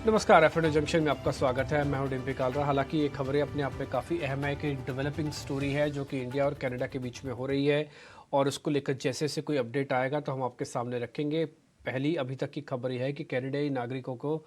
नमस्कार, F junction में आपका स्वागत है। मैं हूं डिम्पी कालरा। हालांकि ये खबरें अपने आप में काफ़ी अहम है कि डेवलपिंग स्टोरी है जो कि इंडिया और कनाडा के बीच में हो रही है, और उसको लेकर जैसे जैसे कोई अपडेट आएगा तो हम आपके सामने रखेंगे। पहली अभी तक की खबर यह है कि कनाडाई नागरिकों को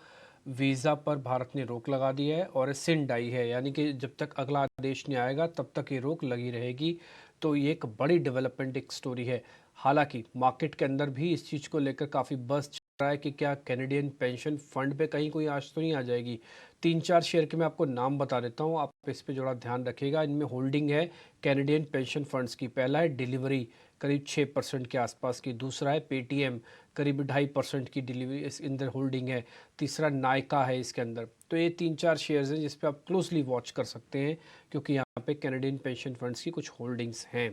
वीज़ा पर भारत ने रोक लगा दी है और सिंड आई है, यानी कि जब तक अगला आदेश नहीं आएगा तब तक ये रोक लगी रहेगी। तो ये एक बड़ी डेवलपमेंट एक स्टोरी है। हालांकि मार्केट के अंदर भी इस चीज़ को लेकर काफ़ी बस रहा है कि क्या कैनेडियन पेंशन फंड पे कहीं कोई आंच तो नहीं आ जाएगी। 3-4 शेयर के मैं आपको नाम बता देता हूँ, आप इस पे थोड़ा ध्यान रखिएगा। इनमें होल्डिंग है कैनेडियन पेंशन फंड्स की। पहला है डिलीवरी, करीब 6% के आसपास की। दूसरा है पेटीएम, करीब 2.5% की डिलीवरी इस अंदर होल्डिंग है। तीसरा नायका है इसके अंदर। तो ये 3-4 शेयर्स हैं जिस पे आप क्लोजली वॉच कर सकते हैं, क्योंकि यहाँ पे कैनेडियन पेंशन फंड्स की कुछ होल्डिंग्स हैं।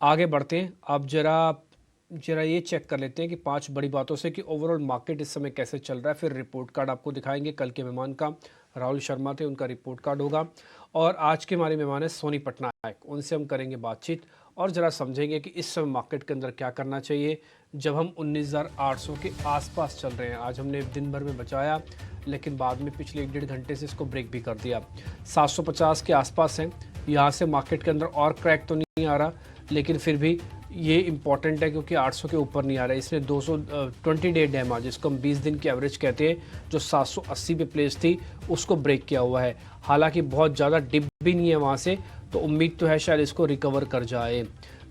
आगे बढ़ते हैं। आप जरा ये चेक कर लेते हैं कि 5 बड़ी बातों से कि ओवरऑल मार्केट इस समय कैसे चल रहा है। फिर रिपोर्ट कार्ड आपको दिखाएंगे। कल के मेहमान का राहुल शर्मा थे, उनका रिपोर्ट कार्ड होगा। और आज के हमारे मेहमान हैं सोनी पटनायक, उनसे हम करेंगे बातचीत और ज़रा समझेंगे कि इस समय मार्केट के अंदर क्या करना चाहिए जब हम 19,800 के आसपास चल रहे हैं। आज हमने दिन भर में बचाया, लेकिन बाद में पिछले 1-1.5 घंटे से इसको ब्रेक भी कर दिया। 750 के आसपास हैं। यहाँ से मार्केट के अंदर और क्रैक तो नहीं आ रहा, लेकिन फिर भी ये इंपॉर्टेंट है क्योंकि 800 के ऊपर नहीं आ रहा है। इसने 220 डे डैम, जिसको हम 20 दिन की एवरेज कहते हैं, जो 780 पे प्लेस थी, उसको ब्रेक किया हुआ है। हालांकि बहुत ज़्यादा डिप भी नहीं है वहाँ से, तो उम्मीद तो है शायद इसको रिकवर कर जाए।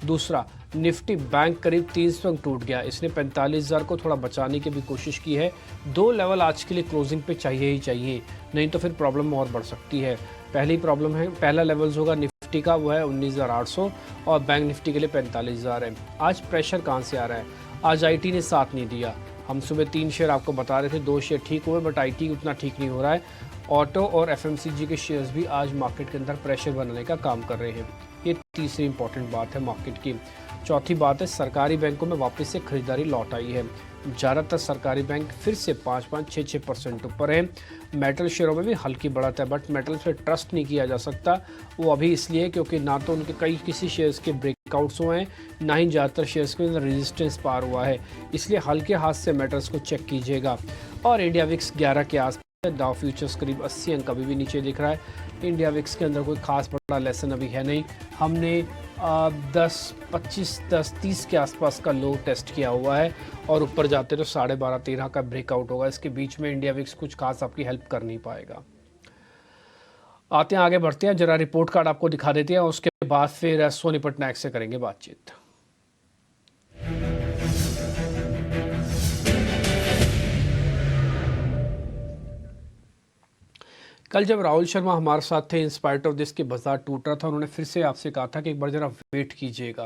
दूसरा, निफ्टी बैंक करीब 300 अंक टूट गया। इसने 45,000 को थोड़ा बचाने की भी कोशिश की है। 2 लेवल आज के लिए क्लोजिंग पे चाहिए ही चाहिए, नहीं तो फिर प्रॉब्लम और बढ़ सकती है। पहला लेवल्स होगा निफ्टी का, वो है 19,800, और बैंक निफ्टी के लिए 45,000 है। आज प्रेशर कहाँ से आ रहा है? आज आईटी ने साथ नहीं दिया। हम सुबह 3 शेयर आपको बता रहे थे, 2 शेयर ठीक हुए, बट आईटी उतना ठीक नहीं हो रहा है। ऑटो और एफएमसीजी के शेयर्स भी आज मार्केट के अंदर प्रेशर बनाने का काम कर रहे हैं। ये तीसरी इंपॉर्टेंट बात है मार्केट की। चौथी बात है, सरकारी बैंकों में वापस से खरीदारी लौट आई है। ज़्यादातर सरकारी बैंक फिर से 5-5, 6-6% ऊपर है। मेटल शेयरों में भी हल्की बढ़त है, बट मेटल पे ट्रस्ट नहीं किया जा सकता। वो अभी इसलिए क्योंकि ना तो उनके किसी शेयर्स के ब्रेकआउट्स हुए हैं, ना ही ज़्यादातर शेयर्स के अंदर रेजिस्टेंस पार हुआ है। इसलिए हल्के हाथ से मेटल्स को चेक कीजिएगा। और इंडिया विक्स 11 के आस डाउ फ्यूचर्स करीब 80 अंक अभी भी नीचे दिख रहा है। इंडिया विक्स के अंदर कोई खास बड़ा लेसन अभी है नहीं। हमने 10-25-10-30 के आसपास का लो टेस्ट किया हुआ है, और ऊपर जाते तो 12.5-13 का ब्रेकआउट होगा। इसके बीच में इंडिया विक्स कुछ खास आपकी हेल्प कर नहीं पाएगा। आते हैं, आगे बढ़ते हैं। जरा रिपोर्ट कार्ड आपको दिखा देते हैं, उसके बाद फिर सोनी पटनायक से करेंगे बातचीत। कल जब राहुल शर्मा हमारे साथ थे, इंस्पाइट ऑफ दिस, के बाजार टूट रहा था, उन्होंने फिर से आपसे कहा था कि एक बार ज़रा वेट कीजिएगा।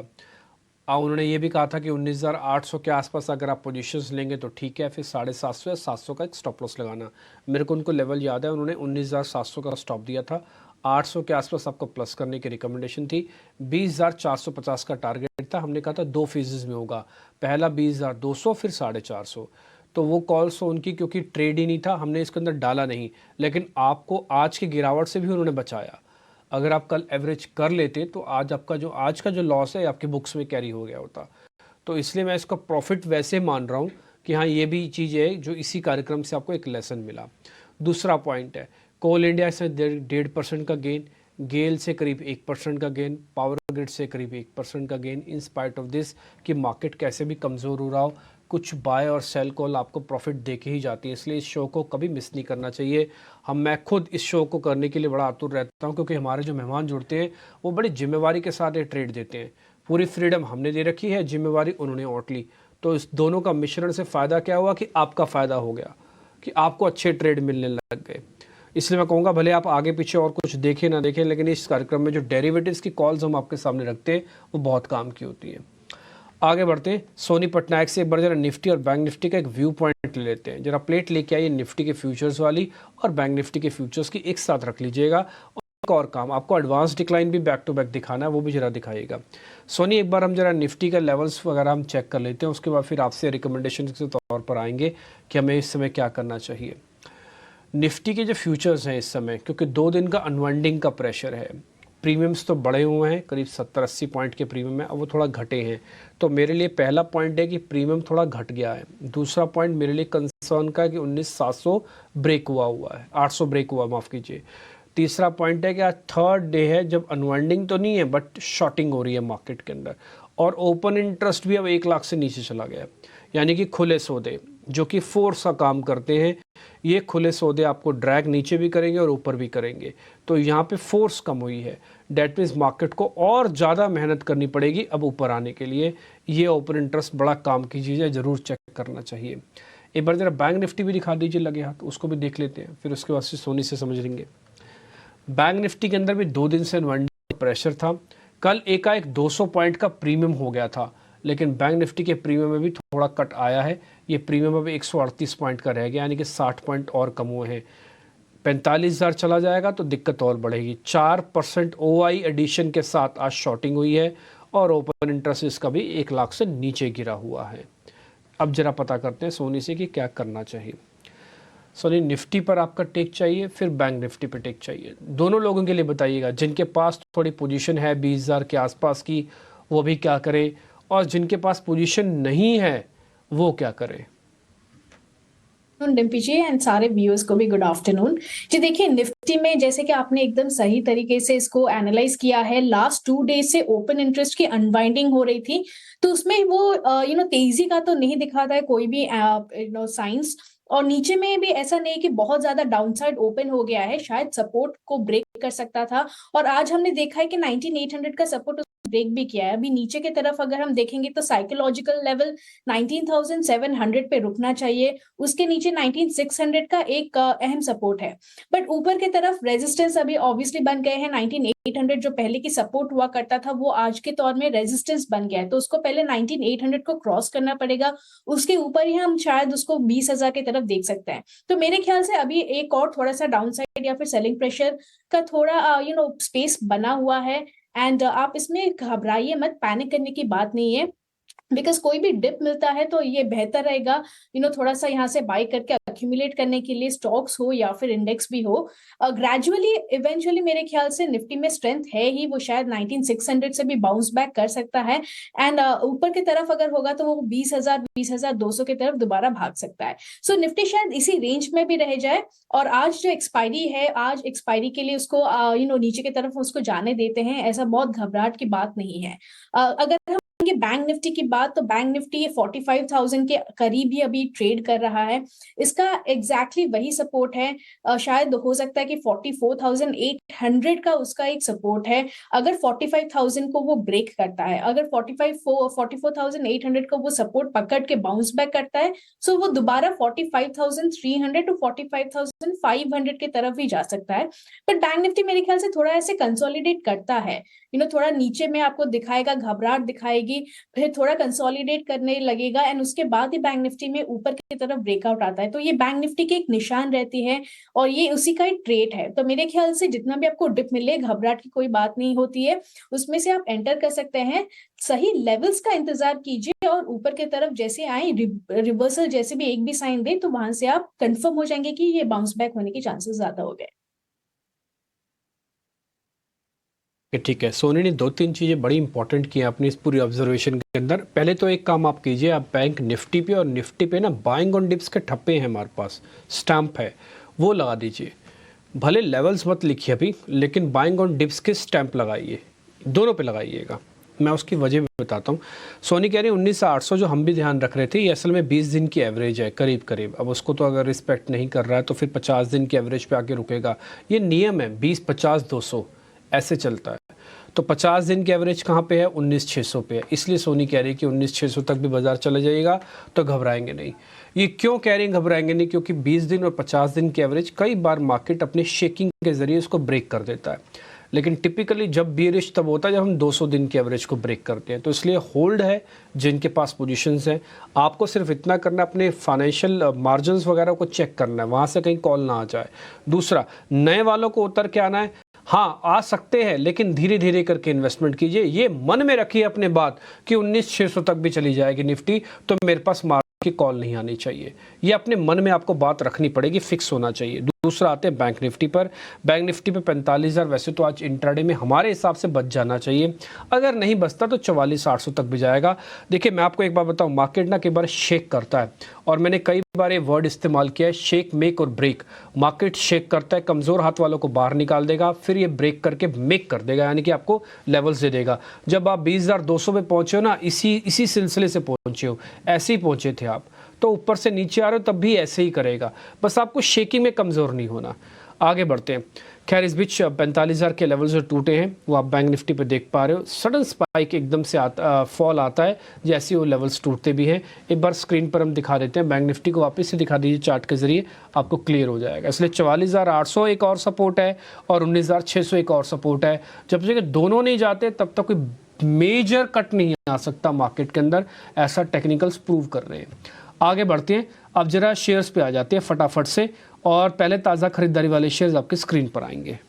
उन्होंने ये भी कहा था कि 19,800 के आसपास अगर आप पोजीशंस लेंगे तो ठीक है, फिर 750 या 700 का एक स्टॉप लॉस लगाना। मेरे को उनको लेवल याद है, उन्होंने 19,700 का स्टॉप दिया था। 800 के आसपास आपको प्लस करने की रिकमेंडेशन थी। 20,450 का टारगेट था। हमने कहा था 2 फेजेस में होगा, पहला 20,200, फिर 450। तो वो कॉल्स उनकी, क्योंकि ट्रेड ही नहीं था, हमने इसके अंदर डाला नहीं। लेकिन आपको आज की गिरावट से भी उन्होंने बचाया। अगर आप कल एवरेज कर लेते तो आज का जो लॉस है आपके बुक्स में कैरी हो गया होता। तो इसलिए मैं इसका प्रॉफिट वैसे मान रहा हूँ कि हाँ, ये भी चीज़ है जो इसी कार्यक्रम से आपको एक लेसन मिला। दूसरा पॉइंट है, कोल इंडिया से 1.5% का गेन, गेल से करीब 1% का गेन, पावर ग्रिड से करीब 1% का gain, in spite of this कि मार्केट कैसे भी कमज़ोर हो रहा हो, कुछ बाय और सेल कॉल आपको प्रॉफिट दे के ही जाती है। इसलिए इस शो को कभी मिस नहीं करना चाहिए। मैं खुद इस शो को करने के लिए बड़ा आतुर रहता हूँ, क्योंकि हमारे जो मेहमान जुड़ते हैं वो बड़ी जिम्मेवारी के साथ ये ट्रेड देते हैं। पूरी फ्रीडम हमने दे रखी है, जिम्मेवारी उन्होंने ओट ली। तो इस दोनों का मिश्रण से फ़ायदा क्या हुआ कि आपका फ़ायदा हो गया, कि आपको अच्छे ट्रेड मिलने लग गए। इसलिए मैं कहूँगा, भले आप आगे पीछे और कुछ देखें ना देखें, लेकिन इस कार्यक्रम में जो डेरिवेटिव्स की कॉल्स हम आपके सामने रखते हैं वो बहुत काम की होती है। आगे बढ़ते हैं, सोनी पटनायक से एक बार जरा निफ्टी और बैंक निफ्टी का एक व्यू पॉइंट ले लेते हैं। जरा प्लेट लेके आइए निफ्टी के फ्यूचर्स वाली और बैंक निफ्टी के फ्यूचर्स की एक साथ रख लीजिएगा। और काम आपको एडवांस डिक्लाइन भी बैक टू बैक दिखाना है, वो भी जरा दिखाइएगा। सोनी, एक बार हम जरा निफ्टी का लेवल्स वगैरह हम चेक कर लेते हैं, उसके बाद फिर आपसे रिकमेंडेशन के तौर पर आएंगे कि हमें इस समय क्या करना चाहिए। निफ्टी के जो फ्यूचर्स हैं इस समय, क्योंकि 2 दिन का अनवाइंडिंग का प्रेशर है, प्रीमियम्स तो बढ़े हुए हैं, करीब 70-80 पॉइंट के प्रीमियम है, अब वो थोड़ा घटे हैं। तो मेरे लिए पहला पॉइंट है कि प्रीमियम थोड़ा घट गया है। दूसरा पॉइंट मेरे लिए कंसर्न का कि 19,700 ब्रेक हुआ है, 800 ब्रेक हुआ, माफ़ कीजिए। तीसरा पॉइंट है कि आज थर्ड डे है जब अनवाइंडिंग तो नहीं है बट शॉर्टिंग हो रही है मार्केट के अंदर, और ओपन इंटरेस्ट भी अब 1 लाख से नीचे चला गया, यानी कि खुले सौदे जो कि फोर्स का काम करते हैं, ये खुले सौदे आपको ड्रैग नीचे भी करेंगे और ऊपर भी करेंगे। तो यहाँ पे फोर्स कम हुई है, डेट मीन्स मार्केट को और ज़्यादा मेहनत करनी पड़ेगी अब ऊपर आने के लिए। ये ओपन इंटरेस्ट बड़ा काम की चीज़ है, ज़रूर चेक करना चाहिए। एक बार ज़रा बैंक निफ्टी भी दिखा दीजिए लगे हाथ, उसको भी देख लेते हैं, फिर उसके बाद से सोनी से समझ लेंगे। बैंक निफ्टी के अंदर भी 2 दिन से इन्वेंटरी प्रेशर था। कल एकाएक 200 पॉइंट का प्रीमियम हो गया था, लेकिन बैंक निफ्टी के प्रीमियम में भी थोड़ा कट आया है। ये प्रीमियम अभी 138 पॉइंट का रह गया, यानी कि 60 पॉइंट और कम हुए हैं। 45,000 चला जाएगा तो दिक्कत और बढ़ेगी। 4% OI एडिशन के साथ आज शॉर्टिंग हुई है और ओपन इंटरेस्ट इसका भी 1 लाख से नीचे गिरा हुआ है। अब जरा पता करते हैं सोनी से कि क्या करना चाहिए। सोनी, निफ्टी पर आपका टेक चाहिए, फिर बैंक निफ्टी पर टेक चाहिए, दोनों लोगों के लिए बताइएगा। जिनके पास थोड़ी पोजीशन है 20,000 के आसपास की, वो भी क्या करें, और जिनके पास पोजीशन नहीं है वो क्या करें। डिम्पी जी एंड सारे व्यूअर्स को भी गुड आफ्टरनून जी। देखिए निफ्टी में जैसे कि आपने एकदम सही तरीके से इसको एनालाइज किया है, लास्ट 2 डेज से ओपन इंटरेस्ट की अनवाइंडिंग हो रही थी, तो उसमें वो तेजी का तो नहीं दिखाता है कोई भी साइंस, और नीचे में भी ऐसा नहीं कि बहुत ज्यादा डाउनसाइड ओपन हो गया है, शायद सपोर्ट को ब्रेक कर सकता था। और आज हमने देखा है कि 19,800 का सपोर्ट ब्रेक भी किया है। अभी नीचे की तरफ अगर हम देखेंगे तो साइकोलॉजिकल लेवल 19,700 पे रुकना चाहिए, उसके नीचे 19,600 का एक अहम सपोर्ट है। बट ऊपर की तरफ रेजिस्टेंस अभी ऑब्वियसली बन गए हैं। 19,800 जो पहले की सपोर्ट हुआ करता था वो आज के तौर में रेजिस्टेंस बन गया है, तो उसको पहले 19,800 को क्रॉस करना पड़ेगा, उसके ऊपर ही हम शायद उसको 20,000 की तरफ देख सकते हैं। तो मेरे ख्याल से अभी एक और थोड़ा सा डाउन साइड या फिर सेलिंग प्रेशर का थोड़ा स्पेस बना हुआ है। एंड आप इसमें घबराइए मत, पैनिक करने की बात नहीं है, बिकॉज कोई भी डिप मिलता है तो ये बेहतर रहेगा थोड़ा सा यहाँ से बाय करके अक्यूमुलेट करने के लिए, स्टॉक्स हो या फिर इंडेक्स भी हो। ग्रेजुअली इवेंचुअली मेरे ख्याल से निफ्टी में स्ट्रेंथ है ही, वो शायद 19,600 से भी बाउंस बैक कर सकता है। एंड ऊपर की तरफ अगर होगा तो वो 20,000 20,200 की तरफ दोबारा भाग सकता है। सो निफ्टी शायद इसी रेंज में भी रह जाए। और आज जो एक्सपायरी है, आज एक्सपायरी के लिए उसको नीचे की तरफ उसको जाने देते हैं, ऐसा बहुत घबराहट की बात नहीं है। अगर हम बैंक निफ्टी की बात, तो बैंक निफ्टी ये 45,000 के करीब ही अभी ट्रेड कर रहा है। इसका एग्जैक्टली वही सपोर्ट है, शायद हो सकता है कि 44,800 का उसका एक सपोर्ट है। अगर 45,000 को वो ब्रेक करता है, अगर 44,800 को वो सपोर्ट पकड़ के बाउंस बैक करता है, सो वो दोबारा 45,300 टू 45,500 की तरफ ही जा सकता है। बट बैंक निफ्टी मेरे ख्याल से थोड़ा ऐसे कंसोलिडेट करता है, थोड़ा नीचे में आपको दिखाएगा, घबराहट दिखाएगी, फिर थोड़ा कंसोलिडेट करने लगेगा, एंड उसके बाद ही बैंक निफ्टी में ऊपर की तरफ ब्रेकआउट आता है। तो ये बैंक निफ्टी की एक निशान रहती है और ये उसी का एक ट्रेड है। तो मेरे ख्याल से जितना भी आपको डिप मिले, घबराहट की कोई बात नहीं होती है, उसमें से आप एंटर कर सकते हैं। सही लेवल्स का इंतजार कीजिए और ऊपर की तरफ जैसे आए रिवर्सल जैसे भी एक भी साइन दे, तो वहां से आप कंफर्म हो जाएंगे कि ये बाउंस बैक होने के चांसेस ज्यादा हो गए। ठीक है, सोनी ने 2-3 चीज़ें बड़ी इंपॉर्टेंट की हैं अपनी इस पूरी ऑब्जर्वेशन के अंदर। पहले तो एक काम आप कीजिए, आप बैंक निफ्टी पे और निफ्टी पे ना बाइंग ऑन डिप्स के ठप्पे हैं हमारे पास, स्टैम्प है, वो लगा दीजिए। भले लेवल्स मत लिखिए अभी, लेकिन बाइंग ऑन डिप्स के स्टैम्प लगाइए, दोनों पे लगाइएगा। मैं उसकी वजह भी बताता हूँ। सोनी कह रही है 19,800 जो हम भी ध्यान रख रहे थे, ये असल में 20 दिन की एवरेज है करीब करीब। अब उसको तो अगर रिस्पेक्ट नहीं कर रहा है तो फिर 50 दिन की एवरेज पे आके रुकेगा। ये नियम है 20, 50, 200 ऐसे चलता है। तो 50 दिन की एवरेज कहाँ पे है? 19,600 पे है। इसलिए सोनी कह रही है कि 19,600 तक भी बाजार चला जाएगा तो घबराएंगे नहीं। ये क्यों कह रही हैं घबराएंगे नहीं? क्योंकि 20 दिन और 50 दिन की एवरेज कई बार मार्केट अपने शेकिंग के जरिए उसको ब्रेक कर देता है, लेकिन टिपिकली जब बियरिश तब होता है जब हम 200 दिन की एवरेज को ब्रेक करते हैं। तो इसलिए होल्ड है जिनके पास पोजीशंस हैं। आपको सिर्फ इतना करना, अपने फाइनेंशियल मार्जिन्स वगैरह को चेक करना है, वहाँ से कहीं कॉल ना आ जाए। दूसरा, नए वालों को उतर के आना है, हाँ आ सकते हैं, लेकिन धीरे धीरे करके इन्वेस्टमेंट कीजिए। ये मन में रखिए अपने बात कि 19,600 तक भी चली जाएगी निफ्टी तो मेरे पास की कॉल नहीं आनी चाहिए। ये अपने मन में आपको बात रखनी पड़ेगी, फिक्स होना चाहिए। दूसरा आते हैं बैंक निफ्टी पर। बैंक निफ्टी पे 45,000 वैसे तो आज इंट्राडे में हमारे हिसाब से बच जाना चाहिए, अगर नहीं बचता तो 44,800 तक भी जाएगा। देखिए मैं आपको एक बात बताऊं, मार्केट ना कई बार शेक करता है, और मैंने कई बार ये वर्ड इस्तेमाल किया है, शेक मेक और ब्रेक। मार्केट शेक करता है, कमज़ोर हाथ वालों को बाहर निकाल देगा, फिर ये ब्रेक करके मेक कर देगा, यानी कि आपको लेवल्स दे देगा। जब आप 20,200 पे पहुंचे हो ना, इसी सिलसिले से पहुंचे हो, ऐसे ही पहुंचे थे आप, तो ऊपर से नीचे आ रहे हो तब भी ऐसे ही करेगा, बस आपको शेकिंग में कमज़ोर नहीं होना। आगे बढ़ते हैं। खैर इस बीच 45,000 के लेवल जो टूटे हैं वो आप बैंक निफ्टी पे देख पा रहे हो। सडन स्पाइक एकदम से फॉल आता है जैसे वो लेवल्स टूटते भी हैं। एक बार स्क्रीन पर हम दिखा देते हैं, बैंक निफ्टी को वापस से दिखा दीजिए चार्ट के जरिए, आपको क्लियर हो जाएगा। इसलिए 44,800 एक और सपोर्ट है और 19,600 एक और सपोर्ट है। जब तक दोनों नहीं जाते तब तक कोई मेजर कट नहीं आ सकता मार्केट के अंदर, ऐसा टेक्निकल्स प्रूव कर रहे हैं। आगे बढ़ते हैं, अब जरा शेयर्स पे आ जाते हैं फटाफट से, और पहले ताज़ा खरीदारी वाले शेयर्स आपके स्क्रीन पर आएंगे।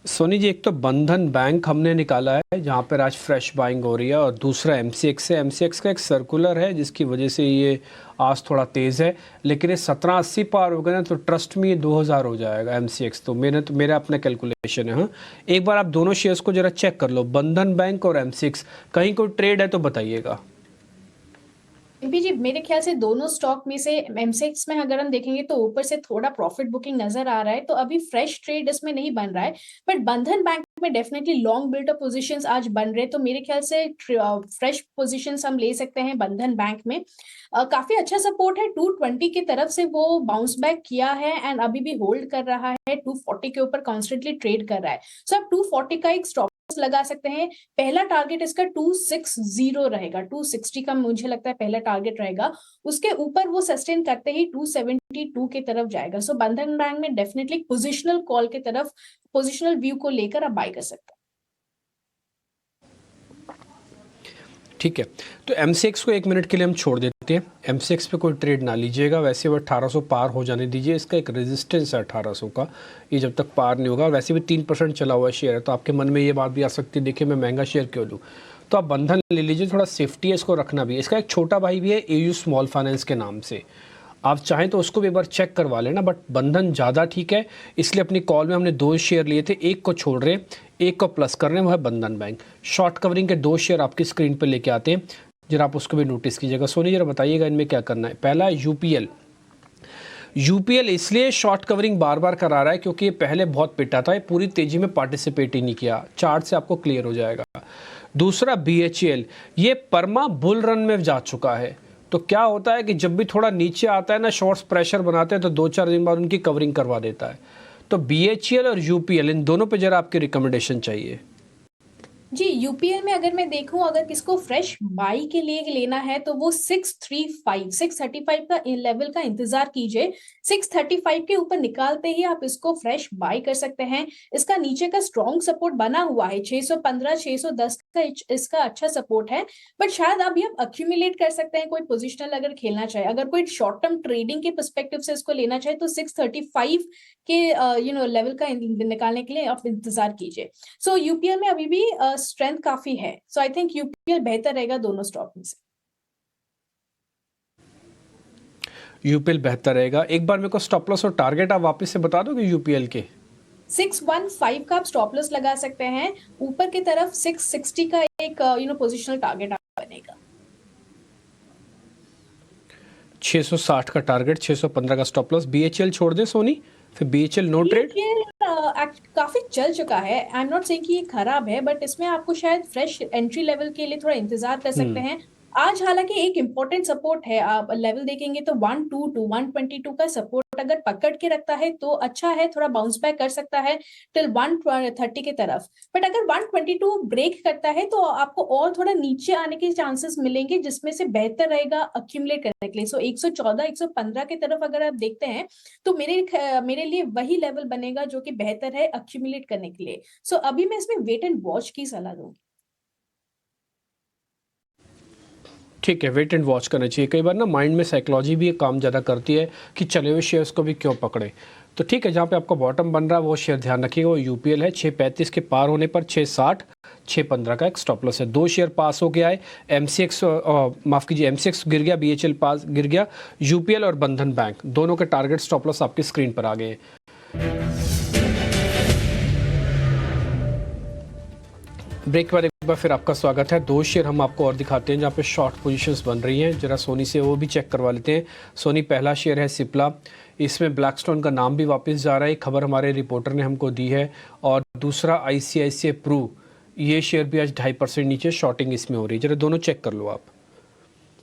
सोनी जी, एक तो बंधन बैंक हमने निकाला है जहाँ पर आज फ्रेश बाइंग हो रही है, और दूसरा एमसीएक्स है। एमसीएक्स का एक सर्कुलर है जिसकी वजह से ये आज थोड़ा तेज़ है, लेकिन ये 1780 पार हो गए ना तो ट्रस्ट में ये 2000 हो जाएगा एमसीएक्स। तो मेरा अपना कैलकुलेशन है। हाँ, एक बार आप दोनों शेयर्स को जरा चेक कर लो, बंधन बैंक और एमसीएक्स, कहीं कोई ट्रेड है तो बताइएगा। एमपी जी, मेरे ख्याल से दोनों स्टॉक में से एमसेक्स में अगर हम देखेंगे तो ऊपर से थोड़ा प्रॉफिट बुकिंग नजर आ रहा है, तो अभी फ्रेश ट्रेड इसमें नहीं बन रहा है। बट बंधन बैंक में डेफिनेटली लॉन्ग बिल्डअप पोजीशंस आज बन रहे हैं, तो मेरे ख्याल से फ्रेश पोजीशंस हम ले सकते हैं बंधन बैंक में। काफी अच्छा सपोर्ट है 220 की तरफ से, वो बाउंस बैक किया है एंड अभी भी होल्ड कर रहा है, 240 के ऊपर कॉन्स्टेंटली ट्रेड कर रहा है। सो आप 240 का एक स्टॉप लगा सकते हैं। पहला टारगेट इसका 260 रहेगा, 260 का मुझे लगता है पहला टारगेट रहेगा। उसके ऊपर वो सस्टेन करते ही 272 की तरफ जाएगा। सो बंधन बैंक में डेफिनेटली पोजिशनल कॉल की तरफ, पोजिशनल व्यू को लेकर आप बाय कर सकते हैं। ठीक है, तो एमसीएक्स को 1 मिनट के लिए हम छोड़ देते हैं। एमसीएक्स पे कोई ट्रेड ना लीजिएगा, वैसे वो 1800 पार हो जाने दीजिए। इसका एक रेजिस्टेंस है 1800 का, ये जब तक पार नहीं होगा। वैसे भी 3% चला हुआ शेयर है, तो आपके मन में ये बात भी आ सकती है, देखिए मैं महंगा शेयर क्यों लूँ, तो आप बंधन ले लीजिए, थोड़ा सेफ्टी है, इसको रखना भी है। इसका एक छोटा भाई भी है एयू स्मॉल फाइनेंस के नाम से, आप चाहें तो उसको भी एक बार चेक करवा लेना, बट बंधन ज़्यादा ठीक है। इसलिए अपनी कॉल में हमने 2 शेयर लिए थे, एक को छोड़ रहे हैं, एक को प्लस कर रहे हैं, वो है बंधन बैंक। शॉर्ट कवरिंग के 2 शेयर आपकी स्क्रीन पर लेके आते हैं, जरा आप उसको भी नोटिस कीजिएगा। सोनी जरा बताइएगा इनमें क्या करना है। पहला यूपीएल। यूपीएल इसलिए शॉर्ट कवरिंग बार बार करा रहा है क्योंकि ये पहले बहुत पिटा था, ये पूरी तेजी में पार्टिसिपेट ही नहीं किया, चार्ट से आपको क्लियर हो जाएगा। दूसरा बीएचईएल, ये परमा बुल रन में जा चुका है। तो क्या होता है कि जब भी थोड़ा नीचे आता है ना, शॉर्ट्स प्रेशर बनाते हैं तो 2-4 दिन बाद उनकी कवरिंग करवा देता है। तो बीएचईएल और यूपीएल, इन दोनों पे जरा आपकी रिकमेंडेशन चाहिए। जी, यूपीएल में अगर मैं देखूं, अगर किसको फ्रेश बाई के लिए लेना है तो वो 635 का लेवल का इंतजार कीजिए। 635 के ऊपर निकालते ही आप इसको फ्रेश बाई कर सकते हैं। इसका नीचे का स्ट्रॉन्ग सपोर्ट बना हुआ है 615 610 का, इसका अच्छा सपोर्ट है। बट शायद अभी आप अक्यूमुलेट कर सकते हैं, कोई पोजिशनल अगर खेलना चाहे, अगर कोई शॉर्ट टर्म ट्रेडिंग के पर्सपेक्टिव से इसको लेना चाहे तो 635 के लेवल का निकालने के लिए आप इंतजार कीजिए। सो यूपीएल में अभी भी स्ट्रेंथ काफी है, सो आई थिंक यूपीएल बेहतर रहेगा दोनों स्टॉक में से। यूपीएल बेहतर रहेगा। एक बार मेरे को स्टॉप लॉस और टारगेट आप वापस से बता दोगे यूपीएल के। 615 का आप स्टॉप लॉस लगा सकते हैं, ऊपर की तरफ 660 का एक पोजिशनल टारगेट बनेगा। 660 का टारगेट, 615 का स्टॉप लॉस। बीएचईएल छोड़ दे सोनी, फिर बीएचईएल नो ट्रेड। काफी चल चुका है, आई एम नॉट सेइंग कि ये खराब है, बट इसमें आपको शायद फ्रेश एंट्री लेवल के लिए थोड़ा इंतजार कर सकते हैं। आज हालांकि एक इंपॉर्टेंट सपोर्ट है, आप लेवल देखेंगे तो 122 122 का सपोर्ट अगर पकड़ के रखता है तो अच्छा है, थोड़ा बाउंस बैक कर सकता है टिल 130 की तरफ। बट अगर 122 ब्रेक करता है तो आपको और थोड़ा नीचे आने के चांसेस मिलेंगे, जिसमें से बेहतर रहेगा अक्यूमुलेट करने के लिए। सो 114 115 की तरफ अगर आप देखते हैं तो मेरे लिए वही लेवल बनेगा जो कि बेहतर है अक्यूमुलेट करने के लिए। सो अभी मैं इसमें वेट एंड वॉच की सलाह दूंगी। ठीक है, वेट एंड वॉच करना चाहिए। कई बार ना माइंड में साइकोलॉजी भी काम ज़्यादा करती है कि चले हुए शेयर्स को भी क्यों पकड़े। तो ठीक है, जहाँ पे आपका बॉटम बन रहा है वो शेयर ध्यान रखिएगा, वो यूपीएल है। 6.35 के पार होने पर 6.60 6.15 का एक स्टॉप लॉस है। 2 शेयर पास हो गया है। एमसीएक्स माफ़ कीजिए, एमसीएक्स गिर गया, बीएचएल पास गिर गया, यूपीएल और बंधन बैंक दोनों के टारगेट स्टॉप लॉस आपकी स्क्रीन पर आ गए हैं। ब्रेक के बाद एक बार फिर आपका स्वागत है। 2 शेयर हम आपको और दिखाते हैं जहाँ पे शॉर्ट पोजीशंस बन रही हैं। जरा सोनी से वो भी चेक करवा लेते हैं। सोनी पहला शेयर है सिप्ला, इसमें ब्लैकस्टोन का नाम भी वापस जा रहा है, खबर हमारे रिपोर्टर ने हमको दी है। और दूसरा आईसीआईसीआई प्रू, ये शेयर भी आज 2.5% नीचे शॉर्टिंग इसमें हो रही है। जरा दोनों चेक कर लो आप।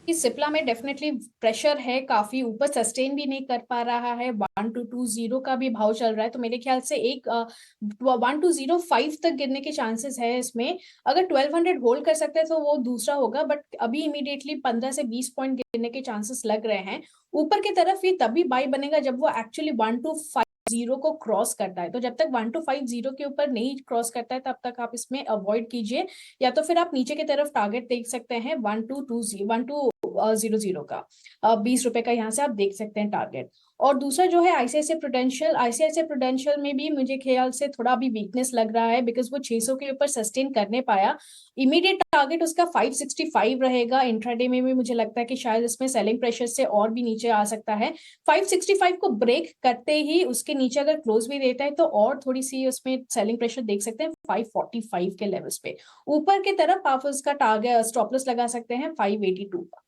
कि सिप्ला में डेफिनेटली प्रेशर है, काफी ऊपर सस्टेन भी नहीं कर पा रहा है। 1220 का भी भाव चल रहा है, तो मेरे ख्याल से एक 1205 तक गिरने के चांसेस है इसमें। अगर 1200 होल्ड कर सकते हैं तो वो दूसरा होगा, बट अभी इमीडिएटली 15 से 20 पॉइंट गिरने के चांसेस लग रहे हैं। ऊपर की तरफ ये तभी बाई बनेगा जब वो एक्चुअली 1250 को क्रॉस करता है। तो जब तक 1250 के ऊपर नहीं क्रॉस करता है तब तक आप इसमें अवॉइड कीजिए, या तो फिर आप नीचे की तरफ टारगेट देख सकते हैं 1200 का। 20 रुपए का यहाँ से आप देख सकते हैं टारगेट। और दूसरा जो है आईसीआईसीआई प्रूडेंशियल में भी मुझे ख्याल से थोड़ा भी वीकनेस लग रहा है, बिकॉज वो 600 के ऊपर सस्टेन करने पाया। इमीडिएट टारगेट उसका 565 रहेगा। इंट्राडे में भी मुझे लगता है कि शायद इसमें सेलिंग प्रेशर से और भी नीचे आ सकता है। 565 को ब्रेक करते ही उसके नीचे अगर क्लोज भी देता है तो और थोड़ी सी उसमें सेलिंग प्रेशर देख सकते हैं 545 के लेवल्स पे। ऊपर की तरफ आप उसका टारगेट स्टॉप लॉस लगा सकते हैं 582 का।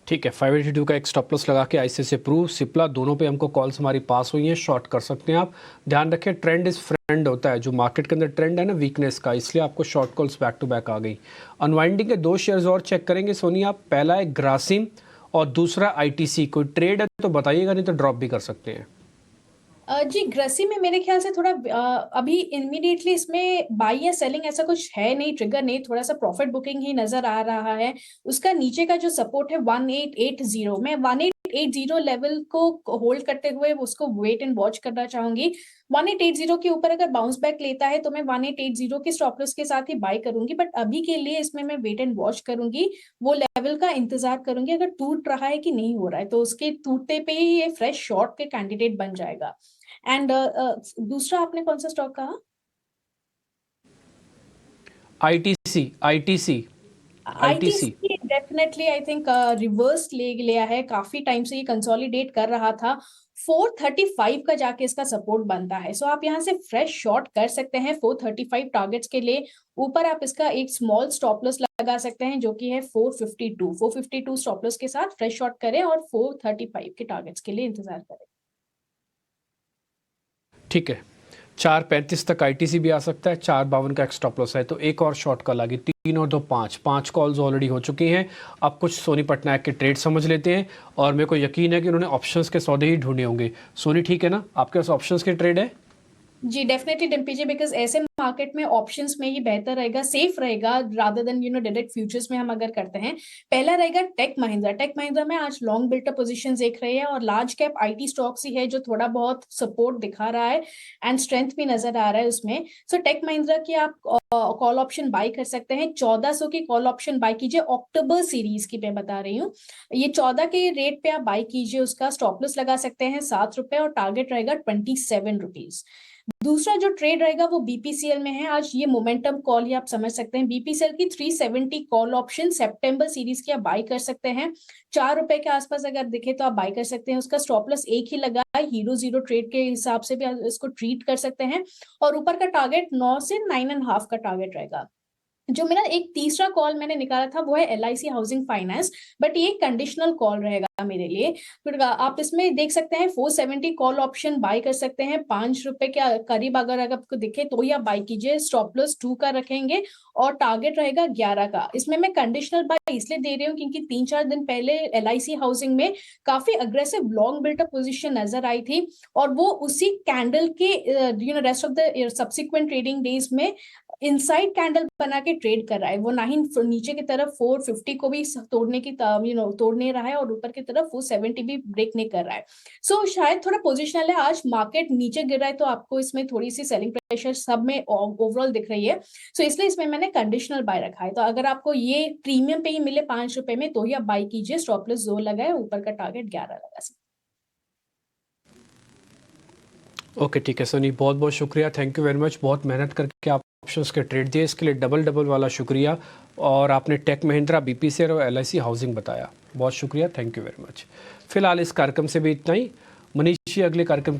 ठीक है, 582 का एक स्टॉप लॉस लगा के आईसीआईसीआई प्रू, सिप्ला दोनों पे हमको कॉल्स हमारी पास हुई हैं, शॉर्ट कर सकते हैं आप। ध्यान रखें, ट्रेंड इज फ्रेंड होता है। जो मार्केट के अंदर ट्रेंड है ना वीकनेस का, इसलिए आपको short calls back to back आ गई। अनवाइंडिंग के 2 शेयर्स और चेक करेंगे सोनी आप। पहला है ग्रासिम और दूसरा आईटीसी। कोई ट्रेड है तो बताइएगा, नहीं तो ड्रॉप भी कर सकते हैं। जी, ग्रसी में मेरे ख्याल से थोड़ा अभी इमीडिएटली इसमें बाई या सेलिंग ऐसा कुछ है नहीं, ट्रिगर नहीं, थोड़ा सा प्रॉफिट बुकिंग ही नजर आ रहा है। उसका नीचे का जो सपोर्ट है 1880, मैं 1880 लेवल को होल्ड करते हुए उसको वेट एंड वॉच करना चाहूंगी। 1880 के ऊपर अगर बाउंस बैक लेता है तो मैं 1880 के स्टॉप लॉस के साथ ही बाय करूंगी, बट अभी के लिए इसमें मैं वेट एंड वॉच करूंगी, वो लेवल का इंतजार करूंगी। अगर टूट रहा है कि नहीं हो रहा है तो उसके टूटते पे ही ये फ्रेश शॉर्ट के कैंडिडेट बन जाएगा। एंड दूसरा आपने कौन सा स्टॉक कहा? ITC ITC ITC. ITC definitely I think reverse ले लिया है। काफी टाइम से ये कंसोलिडेट कर रहा था। 435 का जाके इसका सपोर्ट बनता है, सो आप यहाँ से फ्रेश शॉर्ट कर सकते हैं 435 टारगेट्स के लिए। ऊपर आप इसका एक स्मॉल स्टॉप लॉस लगा सकते हैं जो कि है 452 स्टॉप लॉस के साथ फ्रेश शॉर्ट करें और 435 के टारगेट्स के लिए इंतजार करें। ठीक है, 4.35 तक आईटीसी भी आ सकता है। 4.52 का एक स्टॉप लॉस है, तो एक और शॉर्ट कॉल आ गई। 3 और 2 5 कॉल्स ऑलरेडी हो चुकी हैं। अब कुछ सोनी पटनायक के ट्रेड समझ लेते हैं, और मेरे को यकीन है कि उन्होंने ऑप्शंस के सौदे ही ढूंढे होंगे। सोनी ठीक है ना, आपके पास ऑप्शंस के ट्रेड है? जी डेफिनेटली डिम्पी, बिकॉज ऐसे मार्केट में ऑप्शंस में ही बेहतर रहेगा, सेफ रहेगा, रादर देन डायरेक्ट फ्यूचर्स में हम अगर करते हैं। पहला रहेगा टेक महिंद्रा में आज लॉन्ग बिल्टअप पोजीशंस देख रहे हैं, और लार्ज कैप आईटी स्टॉक्स ही है जो थोड़ा बहुत सपोर्ट दिखा रहा है एंड स्ट्रेंथ भी नजर आ रहा है उसमें। सो टेक महिंद्रा की आप कॉल ऑप्शन बाय कर सकते हैं। 1400 की कॉल ऑप्शन बाय कीजिए, अक्टूबर सीरीज की मैं बता रही हूँ। ये 14 के रेट पे आप बाय कीजिए, उसका स्टॉप लॉस लगा सकते हैं 7 रुपए और टारगेट रहेगा 27 रुपीज। दूसरा जो ट्रेड रहेगा वो बीपीसीएल में है। आज ये मोमेंटम कॉल ही आप समझ सकते हैं। बीपीसीएल की 370 कॉल ऑप्शन सितंबर सीरीज की आप बाय कर सकते हैं। 4 रुपए के आसपास अगर दिखे तो आप बाय कर सकते हैं। उसका स्टॉप लॉस एक ही लगा है, हीरो जीरो ट्रेड के हिसाब से भी आप इसको ट्रीट कर सकते हैं। और ऊपर का टारगेट 9 से 9.5 का टारगेट रहेगा। जो मेरा एक तीसरा कॉल मैंने निकाला था वो है एलआईसी हाउसिंग फाइनेंस, बट ये कंडीशनल कॉल रहेगा मेरे लिए। फिर आप इसमें देख सकते हैं 470 कॉल ऑप्शन बाय कर सकते हैं 5 रुपए के करीब, अगर आपको दिखे तो ही आप बाय कीजिए। स्टॉप लॉस 2 का रखेंगे और टारगेट रहेगा 11 का। इसमें मैं कंडीशनल बाय इसलिए दे रही हूँ क्योंकि 3-4 दिन पहले एलआईसी हाउसिंग में काफी अग्रेसिव लॉन्ग बिल्टअप पोजीशन नजर आई थी, और वो उसी कैंडल के rest of the subsequent trading days में इनसाइड कैंडल बना के ट्रेड कर रहा है, वो ना ही नीचे की तरफ 450 को भी तोड़ने की तोड़ नहीं रहा है, और ऊपर की तरफ 470 भी ब्रेक नहीं कर रहा है। सो शायद थोड़ा पोजिशनल है। आज मार्केट नीचे गिर रहा है तो आपको इसमें थोड़ी सी सेलिंग प्रेशर सब में ओवरऑल दिख रही है। सो इसलिए इसमें मैंने कंडीशनल बाय रखा है। तो अगर आपको ये प्रीमियम पे ही मिले 5 रुपए में तो ही आप बाय कीजिए। स्टॉप लॉस जोन लगाए, ऊपर का टारगेट 11 लगा सकते। ओके ठीक है सोनी, बहुत बहुत शुक्रिया, थैंक यू वेरी मच। बहुत मेहनत करके आप ऑप्शंस के ट्रेड दिए, इसके लिए डबल डबल वाला शुक्रिया। और आपने टेक महिंद्रा, बीपीसीएल और एलआईसी हाउसिंग बताया, बहुत शुक्रिया, थैंक यू वेरी मच। फिलहाल इस कार्यक्रम से भी इतना ही। मनीष जी, अगले कार्यक्रम